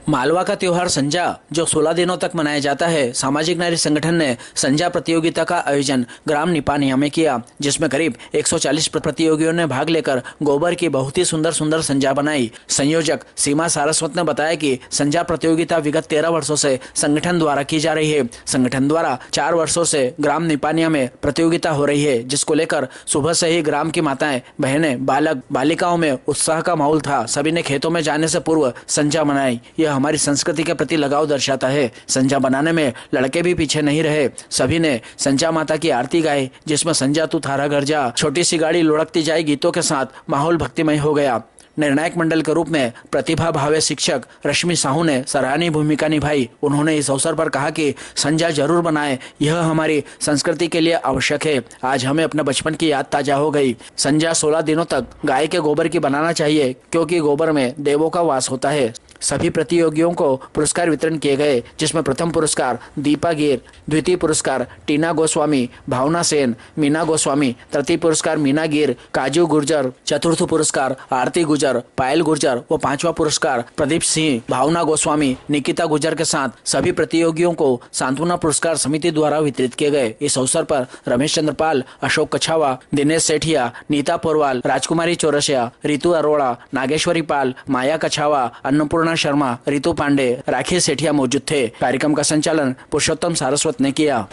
मालवा का त्योहार संजा जो 16 दिनों तक मनाया जाता है, सामाजिक नारी संगठन ने संजा प्रतियोगिता का आयोजन ग्राम निपानिया में किया, जिसमें करीब 140 प्रतियोगियों ने भाग लेकर गोबर की बहुत ही सुंदर सुंदर संजा बनाई। संयोजक सीमा सारस्वत ने बताया कि संजा प्रतियोगिता विगत 13 वर्षों से संगठन द्वारा की जा रही है। संगठन द्वारा 4 वर्षों से ग्राम निपानिया में प्रतियोगिता हो रही है, जिसको लेकर सुबह से ही ग्राम की माताएं, बहनें, बालक बालिकाओं में उत्साह का माहौल था। सभी ने खेतों में जाने से पूर्व संजा बनाई। यह हमारी संस्कृति के प्रति लगाव दर्शाता है। संजा बनाने में लड़के भी पीछे नहीं रहे। सभी ने संजा माता की आरती गाई, जिसमें संजा तू थारा घर जा, छोटी सी गाड़ी लुढ़कती जाए गीतों के साथ माहौल भक्तिमय हो गया। निर्णायक मंडल के रूप में प्रतिभा भावे शिक्षक रश्मि साहू ने सराहनीय भूमिका निभाई। उन्होंने इस अवसर पर कहा कि संजा जरूर बनाएं, यह हमारी संस्कृति के लिए आवश्यक है। आज हमें अपने बचपन की याद ताजा हो गई। संजा 16 दिनों तक गाय के गोबर की बनाना चाहिए, क्योंकि गोबर में देवों का वास होता है। सभी प्रतियोगियों को पुरस्कार वितरण किए गए, जिसमें प्रथम पुरस्कार दीपा गिर, द्वितीय पुरस्कार टीना गोस्वामी, भावना सेन, मीना गोस्वामी, तृतीय पुरस्कार मीना गिर, काजू गुर्जर, चतुर्थ पुरस्कार आरती गुर्जर, पायल गुर्जर व 5वां पुरस्कार प्रदीप सिंह, भावना गोस्वामी, निकिता गुर्जर के साथ सभी प्रतियोगियों को सांत्वना पुरस्कार समिति द्वारा वितरित किए गए। इस अवसर पर रमेश चंद्रपाल, अशोक कछावा, दिनेश सेठिया, नीता पोरवाल, राजकुमारी चौरसिया, रितु अरोड़ा, नागेश्वरी पाल, माया कछावा, अन्नपूर्णा शर्मा, रितु पांडे, राखी सेठिया मौजूद थे। कार्यक्रम का संचालन पुरुषोत्तम सारस्वत ने किया।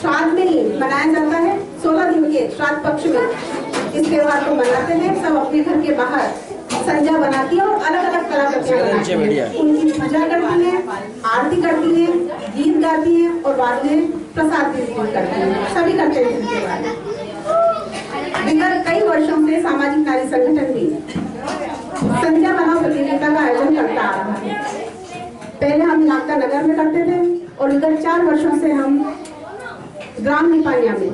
श्राद्ध में मनाया जाता है। 16 दिन के श्राद्ध पक्ष में इस त्योहार को मनाते हैं। सब अपने घर के बाहर संजा बनाती है और अलग अलग तरह का उनकी पूजा करती है, आरती करती है, गीत गाती है और बाद में प्रसाद वितरण करती है। सभी करते हैं इस त्योहार। विगत कई वर्षों से सामाजिक नारी संगठन भी संजा बनाओ प्रतियोगिता का आयोजन करता आ रहा है। पहले हम नागदा नगर में करते थे और विगत 4 वर्षों से हम ग्राम निपानिया में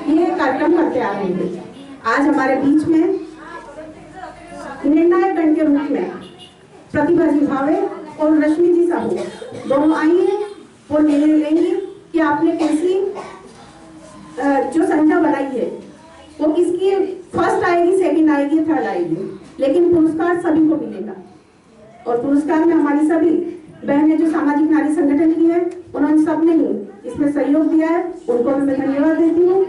ये कार्यक्रम करते आ रहे हैं। आज हमारे बीच में निर्णायक गण के रूप में प्रतिभा जी भावे और रश्मि जी साहू दोनों आई हैं। वो निर्णय लेंगी कि आपने कैसी जो संजा बनाई है वो किसकी फर्स्ट आएगी, सेकंड आएगी, थर्ड आएगी। लेकिन पुरस्कार सभी को मिलेगा। और पुरस्कार में हमारी सभी बहनें जो सामाजिक नारी संगठन की है, उन्होंने सबने ही इसमें सहयोग दिया है, उनको मैं धन्यवाद देती हूँ।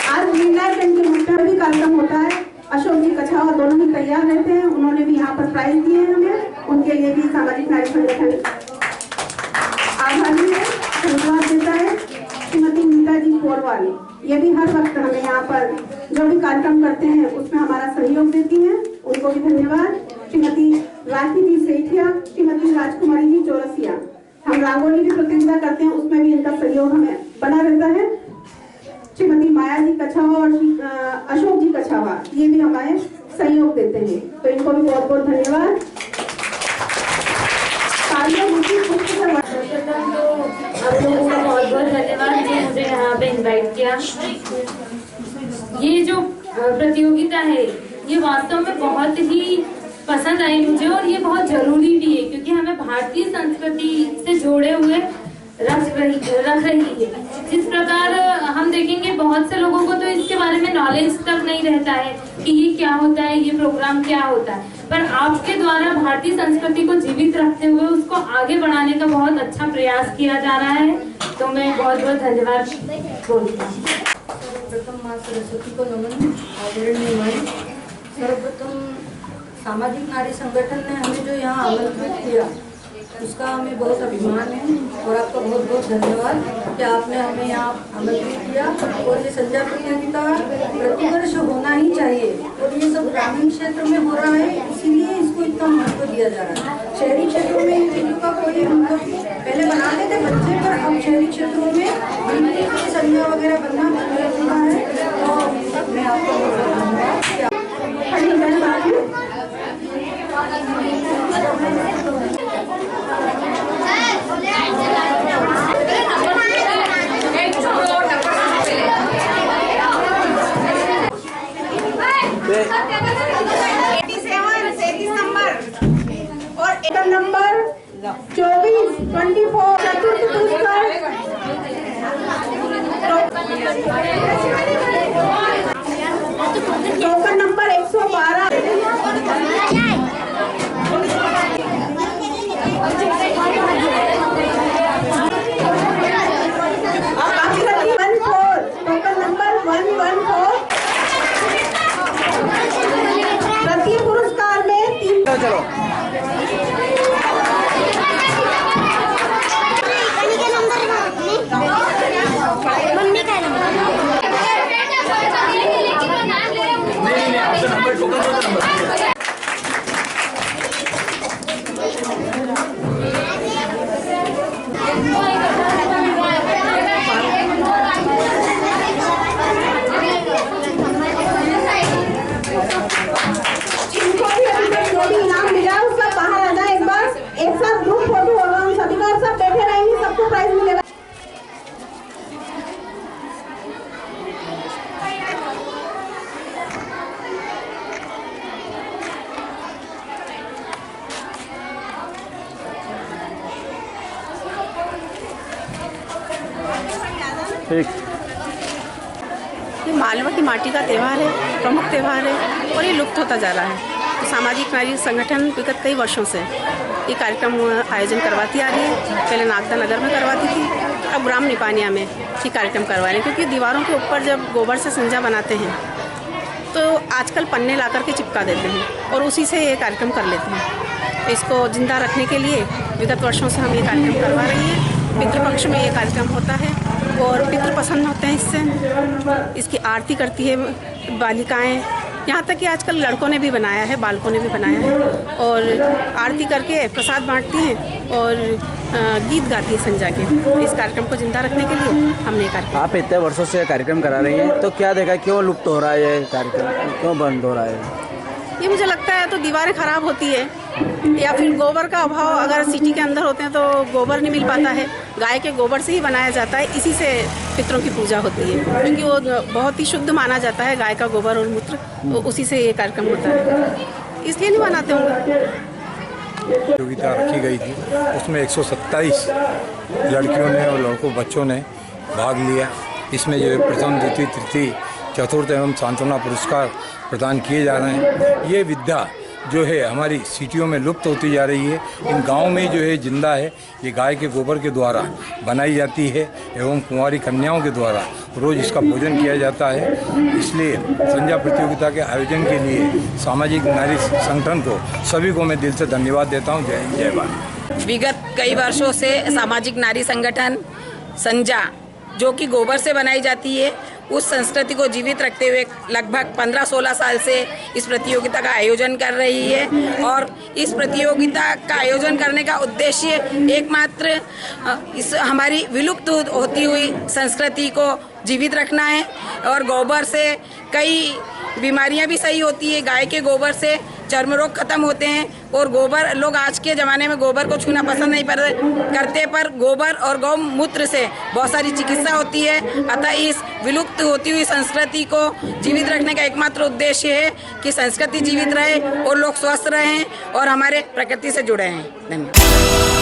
आज निर्णायक के मुख्य भी कार्यक्रम होता है। अशोक जी कछावा दोनों ही तैयार रहते हैं, उन्होंने भी यहाँ पर प्राइज दिए हैं हमें, उनके लिए भी सामाजिक नारी संगठन आभारी है, धन्यवाद देता है। श्रीमती नीता जी पोरवाल, ये भी हर वक्त हमें यहाँ पर जो भी कार्यक्रम करते हैं उसमें हमारा सहयोग देती हैं, उनको भी धन्यवाद। श्रीमती राखी जी सेठिया, श्रीमती राजकुमारी जी चौरसिया, हम रंगोली की प्रतियोगिता करते हैं, उसमें भी इनका सहयोग हमें बना रहता है। श्रीमती माया जी कछावा और अशोक जी कछावा, ये भी हमारे सहयोग देते हैं, तो इनको भी बहुत बहुत धन्यवाद। आप लोगों का बहुत बहुत धन्यवाद जो मुझे यहाँ पे इनवाइट किया। ये जो प्रतियोगिता है ये वास्तव में बहुत ही पसंद आई मुझे, और ये बहुत जरूरी भी है क्योंकि हमें भारतीय संस्कृति से जोड़े हुए रख रही है। जिस प्रकार हम देखेंगे बहुत से लोगों को तो इसके बारे में नॉलेज तक नहीं रहता है कि ये क्या होता है, ये प्रोग्राम क्या होता है, पर आपके द्वारा भारतीय संस्कृति को जीवित रखते हुए उसको आगे बढ़ाने का बहुत अच्छा प्रयास किया जा रहा है, तो मैं बहुत बहुत धन्यवाद बोलती हूँ। सर्वप्रथम माँ सरस्वती को नमन। आदरणीय माई, सर्वप्रथम सामाजिक नारी संगठन ने हमें जो यहाँ आमंत्रित किया उसका हमें बहुत अभिमान है, और आपका बहुत बहुत धन्यवाद कि आपने हमें यहाँ आमंत्रित किया। और ये संजा प्रतियोगिता प्रतिवर्ष होना ही चाहिए, और ये सब ग्रामीण क्षेत्र में हो रहा है, इसीलिए इसको इतना महत्व दिया जा रहा है। शहरी क्षेत्रों में इन चीज़ों का कोई मतलब पहले बनाते थे बच्चे, पर अब शहरी क्षेत्रों में संजा वगैरह बनना बंद कर चुका है, तो मैं आपको बहुत धन्यवाद। नंबर 24 चतुर्थ पुरस्कार टोकन नंबर 112 टोकन नंबर 114 तृतीय पुरस्कार में 3 चलो ये मालवा की माटी का त्यौहार है, प्रमुख त्यौहार है, और ये लुप्त होता जा रहा है। तो सामाजिक नारी संगठन विगत कई वर्षों से ये कार्यक्रम आयोजन करवाती आ रही है। पहले नागदा नगर में करवाती थी, अब ग्राम निपानिया में ये कार्यक्रम करवा रहे हैं, क्योंकि दीवारों के ऊपर जब गोबर से संजा बनाते हैं तो आजकल पन्ने ला करके चिपका देते हैं और उसी से ये कार्यक्रम कर लेते हैं। तो इसको जिंदा रखने के लिए विगत वर्षों से हम ये कार्यक्रम करवा रही हैं। पितृपक्ष में ये कार्यक्रम होता है और पितृ प्रसन्न होते हैं इससे। इसकी आरती करती है बालिकाएं, यहाँ तक कि आजकल लड़कों ने भी बनाया है, बालकों ने भी बनाया है, और आरती करके प्रसाद बांटती हैं और गीत गाती है संजा के। इस कार्यक्रम को जिंदा रखने के लिए हमने कार्यक्रम। आप इतने वर्षों से कार्यक्रम करा रही हैं, तो क्या देखा क्यों लुप्त हो रहा है ये कार्यक्रम, क्यों बंद हो रहा है? ये मुझे लगता है तो दीवारें खराब होती है, या फिर गोबर का अभाव। अगर सिटी के अंदर होते हैं तो गोबर नहीं मिल पाता है, गाय के गोबर से ही बनाया जाता है, इसी से पितरों की पूजा होती है, क्योंकि वो बहुत ही शुद्ध माना जाता है गाय का गोबर और मूत्र, तो उसी से ये कार्यक्रम होता है, इसलिए नहीं बनाते होंगे। प्रतियोगिता रखी गई थी, उसमें 127 लड़कियों ने और लड़कों बच्चों ने भाग लिया। इसमें जो है प्रथम, द्वितीय, तृतीय, चतुर्थ एवं सांत्वना पुरस्कार प्रदान किए जा रहे हैं। ये विद्या जो है हमारी सिटियों में लुप्त होती जा रही है। इन गाँव में जो है जिंदा है, ये गाय के गोबर के द्वारा बनाई जाती है एवं कुंवारी कन्याओं के द्वारा रोज़ इसका भोजन किया जाता है। इसलिए संध्या प्रतियोगिता के आयोजन के लिए सामाजिक नारी संगठन को सभी को मैं दिल से धन्यवाद देता हूँ। जय हिंद, जय भारत। विगत कई वर्षों से सामाजिक नारी संगठन संजा, जो कि गोबर से बनाई जाती है, उस संस्कृति को जीवित रखते हुए लगभग 15-16 साल से इस प्रतियोगिता का आयोजन कर रही है। और इस प्रतियोगिता का आयोजन करने का उद्देश्य एकमात्र इस हमारी विलुप्त होती हुई संस्कृति को जीवित रखना है। और गोबर से कई बीमारियां भी सही होती है। गाय के गोबर से चर्म रोग खत्म होते हैं। और गोबर, लोग आज के ज़माने में गोबर को छूना पसंद नहीं करते, पर गोबर और गौमूत्र से बहुत सारी चिकित्सा होती है। अतः इस विलुप्त होती हुई संस्कृति को जीवित रखने का एकमात्र उद्देश्य है कि संस्कृति जीवित रहे और लोग स्वस्थ रहें और हमारे प्रकृति से जुड़े हैं। धन्यवाद।